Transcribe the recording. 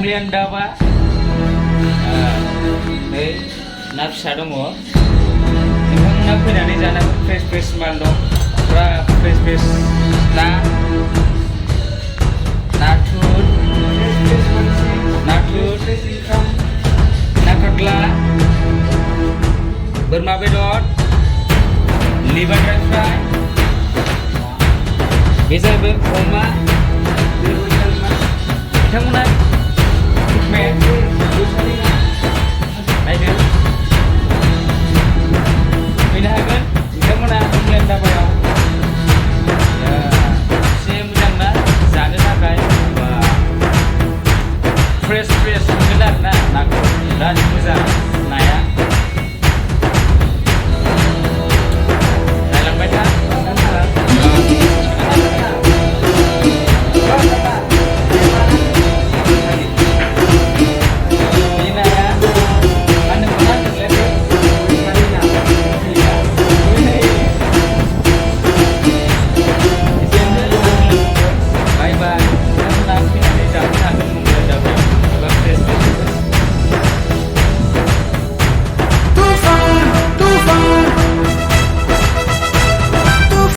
Honglian dawa na फिसा दङ नोंथांमोना फैनानै जानांगौ फ्रेस माल दं फुरा फ्रेस ना नाथुर ना काटला बोरमा बेदर लिभार ड्राय फ्राय बे जाहैबाय अमा बिथांमोना नायदो फैनो हागोन बिथांमोना हंलेन दाबायाव एसे मोजां ना जानो थाखाय फ्रेस मोनगोन आरोना नाखौ बिराद मोजां